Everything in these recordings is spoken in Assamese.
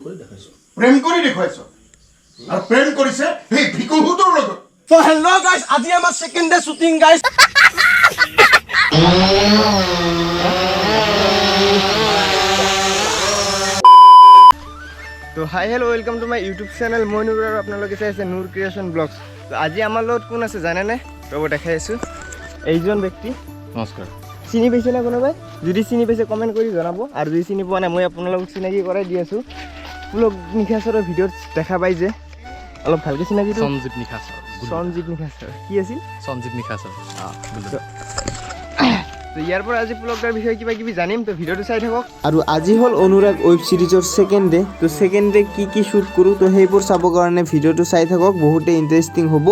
প্ৰেম কৰি দেখুৱাইছো আৰু প্ৰেম কৰিছে এই ভিকুহুতৰ লগত So hello guys, আজি আমাৰ second day shooting guys. तो hi hello welcome to my YouTube channel मैं नूर और आपनालोके चाइ आछे नूर क्रिएशन ब्लॉग्स। तो आज आमार লগত কোন আছে জানে না ৰব দেখাই আছো এইজন ব্যক্তি নমস্কাৰ চিনি পাইছে না কোনোবাই যদি চিনি পাইছে কমেন্ট কৰি জনাব আৰু যদি চিনি পোৱা নাই মই আপোনালোকক চিনাকি কৰাই দি আছো ব্লগ নিখাছৰ ভিডিঅ'ত দেখা পাই যে অলপ ভালকে চিনাকি দিও সঞ্জীৱ নিখাছৰ কি আছিল সঞ্জীৱ নিখাছৰ তো ইয়াৰ পৰা আজি ব্লগৰ বিষয়ে কিবা কিবি জানিম তো ভিডিঅ'টো চাই থাকক আৰু আজি হল অনুৰাগ ওয়েব সিৰিজৰ সেকেন্ড ডে তো সেকেন্ড ডে কি শুট কৰো তো সেইবোৰ চাব কাৰণে ভিডিঅ'টো চাই থাকক বহুতে ইন্টাৰেষ্টিং হ'ব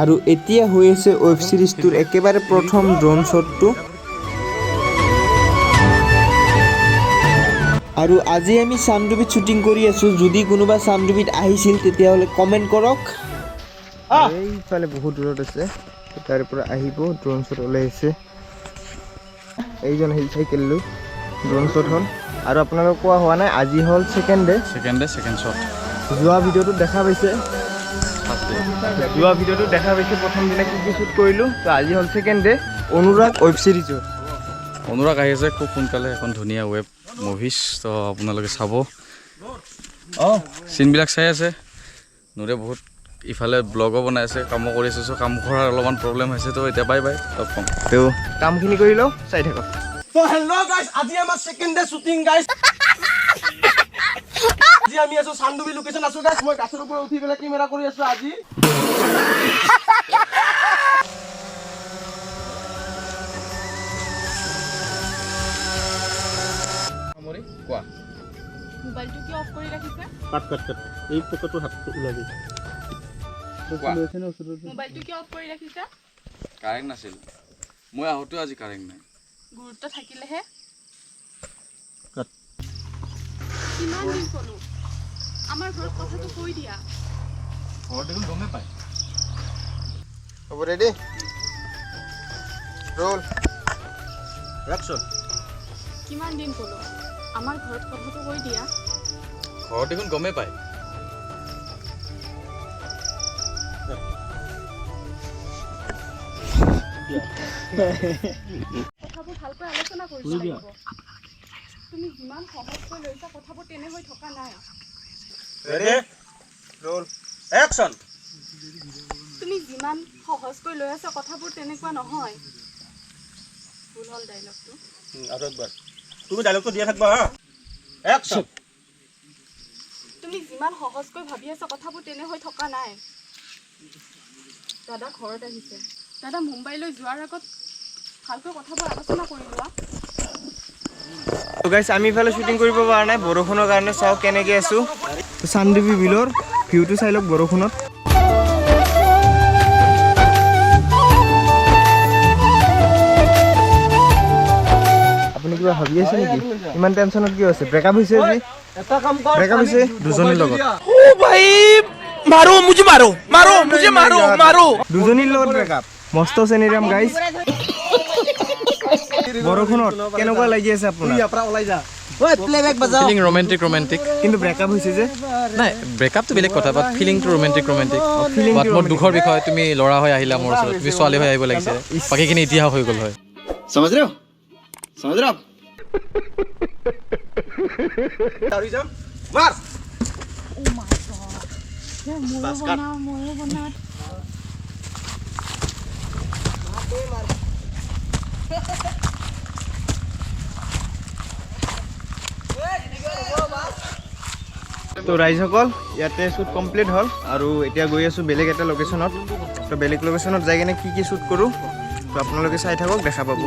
আৰু এতিয়া হৈ আছে ওয়েব সিৰিজটোৰ একেবাৰে প্ৰথম ড্ৰোন শ্বটটো আৰু আজি আমি সানডুবিত শুটিং কৰি আছো যদি কোনোবা সানডুবিত আহিছিল তেতিয়া হলে কমেন্ট কৰক এইফালে বহুত দূৰত আছে তাৰ পৰা আহিব ড্ৰোন শ্বট ওলাইছে এইজন হিল সাইকেল লৈ ড্ৰোন শ্বট হল আৰু আপোনালোক কোৱা হোৱা নাই আজি হল সেকেন্ড শ্বট যোৱা ভিডিঅ'টো দেখা পাইছে প্ৰথম দিনা কি শ্বুট কৰিলো তো আজি হল সেকেন্ড ডে অনুৰাগ ওয়েব সিৰিজৰ অনুৰাগ আহি আছে খুব সোনকালে এখন ধুনীয়া ৱেব মুভিজ তো আপোনালোকে চাব চিনবিলাক চাই আছে নুৰে বহুত ইফালে ব্লগো বনাই আছে কামো কৰি আছে কাম কৰাৰ অলপমান প্ৰব্লেম হৈছে তো এতিয়া বাই বাই লগ পাম তো কামখিনি কৰি লও চাই থাকক So hello guys, আজি আমাৰ second day shooting guys. আজি আমি আছো সানডুবি লোকেশন আছো guys, মই গাছৰ ওপৰত উঠি পেলাই কেমেৰা কৰি আছো আজি। আমৰি কোৱা মোবাইলটো কি অফ কৰি ৰাখিছে কাট এই পকেটৰ হাতটো ওলাবি মোবাইলটো কি অফ কৰি ৰাখিছে কাৰেণ্ট নাছিল মই আহোঁতে আজি কাৰেণ্ট নাই গুৰুত্ব থাকিলেহে কিমান দিন ক'লো আমাৰ ঘৰত কথাটো কৈ দিয়া ঘৰত দেখোন গমে পায় হ'ব ৰেডি ৰোল Action. কিমান দিন ক'লো আমাৰ ঘৰত কথাটো কৈ দিয়া ঘৰত দেখোন গমে পায় কথাবোৰ ভালকৈ আলোচনা কৰিব লাগিব তুমি যিমান সহজকৈ লৈছা কথাবোৰ তেনে হৈ থকা নাই Ready? Roll. Action. তুমি যিমান সহজকৈ লৈ আছা কথাবোৰ তেনেকুৱা নহয় ভুল হ'ল ডাইলগটো আৰু একবাৰ তুমি ডায়লগটো দিয়া থাকবা হা Action. তুমি যিমান সহজকৈ ভাবি আছা কথাবোৰ তেনে হৈ থকা নাই দাদা ঘৰত আহিছে দাদা মুম্বাইলৈ যোৱাৰ আগত ভালকৈ কথাবোৰ আলোচনা কৰি লোৱা তো গাইস আমি ইফালে শুটিং কৰিব পৰা নাই বৰষুণৰ কাৰণে চাও কেনেকৈ আছো তো সানডুবি বিলৰ ভিউটো চাই লওক বৰষুণত আপুনি কিবা ভাবি আছে নেকি ইমান টেনচনত কি আছে ব্ৰেকআপ হৈছে আজি এটা কাম কৰ ব্ৰেকআপ হৈছে দুজনীৰ লগত দুজনীৰ লগত ব্ৰেকআপ মস্ত চেনিৰাম গাইস বৰষুণত কেনেকুৱা লাগি আছে আপোনাৰ ফিলিং ৰোমান্টিক কিন্তু ব্ৰেকআপ হৈছে যে নাই ব্ৰেকআপটো বেলেগ কথা বাট ফিলিংটো ৰোমান্টিক বাট মোৰ দুখৰ বিষয় তুমি ল'ৰা হৈ আহিলা মোৰ ওচৰত তুমি ছোৱালী হৈ আহিব লাগিছে বাকীখিনি ইতিহাস হৈ গ'ল হয় समझ रहे हो आप तारी जाम मार ও মাই গড ময়ো বনা তো ৰাইজসকল ইয়াতে শ্বুট কমপ্লিট হ'ল আৰু এতিয়া গৈ আছোঁ বেলেগ এটা লোকেশ্যনত তো বেলেগ লোকেশ্যনত যাই কিনে কি শ্বুট কৰোঁ তো আপোনালোকে চাই থাকক দেখা পাব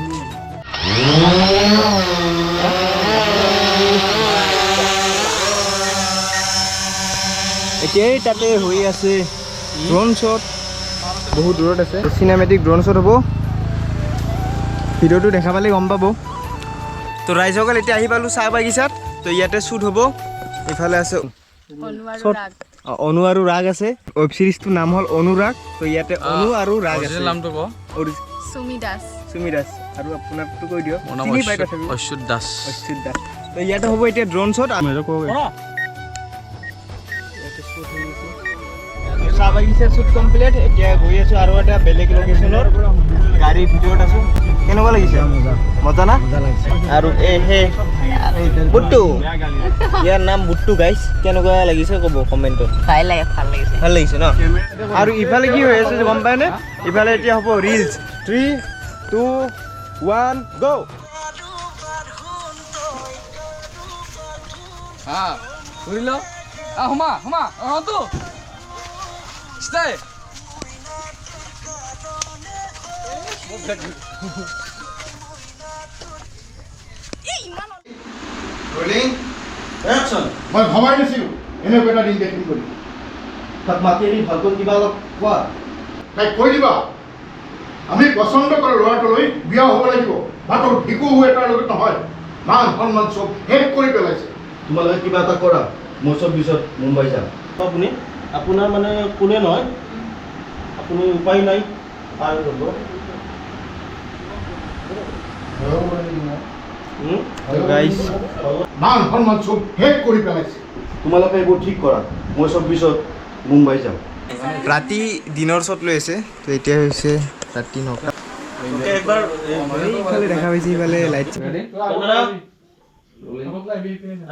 এতিয়াই তাতে হৈ আছে ড্ৰোন শ্বট বহুত দূৰত আছে চিনেমেটিক ড্ৰোন শ্বট হ'ব ভিডিঅ'টো দেখা পালে গম পাব তো ৰাইজসকল এতিয়া আহি পালোঁ চাহ বাগিচাত তো ইয়াতে শ্বুট হ'ব ইফালে আছে অনু আৰু ৰাগ আছে ৱেব সিৰিজটোৰ নাম হ'ল অনুৰাগ তো ইয়াতে অনু আৰু ৰাগ আছে নামটো ক সুমি দাস আৰু আপোনাৰটো কৈ দিয়ক মোৰ নাম চিনি পাই তথাপি অচ্যুত দাস অচ্যুত দাস তো ইয়াতে হ'ব এতিয়া ড্ৰোন শ্বট চাহ বাগিচা শ্বুট কমপ্লিট এতিয়া গৈ আছোঁ আৰু এটা বেলেগ লোকেশ্যনত গাড়ী ভিতৰত আছোঁ কেনেকুৱা লাগিছে মজা না আৰু হে বুট্টু ইয়াৰ নাম বুট্টু গাইছ কেনেকুৱা লাগিছে ক'ব কমেণ্টত ভাল লাগিছে ভাল লাগিছে ন আৰু ইফালে কি হৈ আছে গম পায়নে ইফালে এতিয়া হ'ব ৰিলছ 3 2 1 গো ঘূৰিল সোমা তো ষ্টাই ৰলিং একচন মই ভবাই নাছিলোঁ এনেকুৱা এটা দিন দেখিম বুলি তাক মাতি আনি ভালকৈ কিবা অলপ কোৱা তাইক কৈ দিবা আমি পচন্দ কৰা ল'ৰাটোলৈ বিয়া হ'ব লাগিব বাটৰ ভিকু এটাৰ লগত নহয় মান সন্মান চব শেষ কৰি পেলাইছে তোমালোকে কিবা এটা কৰা মোৰ চব পিছত মুম্বাই যাম আপুনি আপোনাৰ মানে কোনে নহয় আপুনি উপায় নাই আৰু হ'ব গাইছ মান সন্মান চব শেষ কৰি পেলাইছে তোমালোকে এইবোৰ ঠিক কৰা মই চব পিছত মুম্বাই যাম ৰাতি দিনৰ শ্বট লৈ আছে তো এতিয়া হৈছে ৰাতি 9টা এবাৰ এইফালে দেখা পাইছে ইফালে লাইট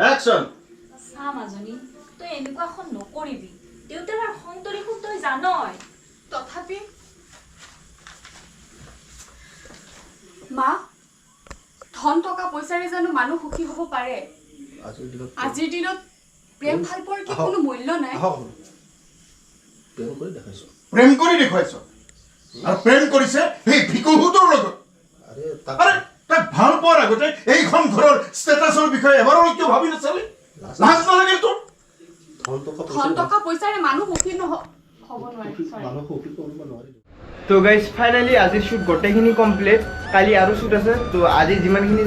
একচন চা মাজনী তই এনেকুৱাখন নকৰিবি দেউতাৰ সন্তৰি খুব তই জানই তথাপি মা ধন টকা পইচাৰে জানো মানুহ সুখী হ'ব পাৰে আজিৰ দিনত প্ৰেম ভাল পোৱাৰ কি কোনো মূল্য নাই প্ৰেম কৰি দেখুৱাইছ আৰু প্ৰেম কৰিছে সেই ভিকুহুটোৰ লগত আৰে তাক ভাল পোৱাৰ আগতে এইখন ঘৰৰ ষ্টেটাছৰ বিষয়ে এবাৰো কিয় ভাবি নাচালি লাজ নালাগিল তোৰ ধন টকা পইচাৰে মানুহ সুখী হ'ব নোৱাৰে তো গাইজ ফাইনেলি আজিৰ শ্বুট গোটেইখিনি কমপ্লিট কালি আৰু শ্বুট আছে তো আজি যিমানখিনি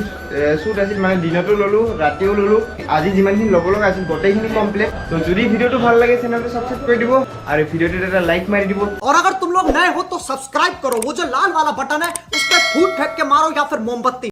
শ্বুট আছিল মানে দিনতো ল'লোঁ ৰাতিও ল'লোঁ আজি যিমানখিনি ল'ব লগা আছিল গোটেইখিনি কমপ্লিট তো যদি ভিডিঅ'টো ভাল লাগে চেনেলটো ছাবস্ক্ৰাইব কৰি দিব আৰু ভিডিঅ'টোত এটা লাইক মাৰি দিব और अगर तुम लोग नए हो तो सब्सक्राइब करो वो जो लाल वाला बटन है उस पर फूट फेंक के मारो या फिर मोमबत्ती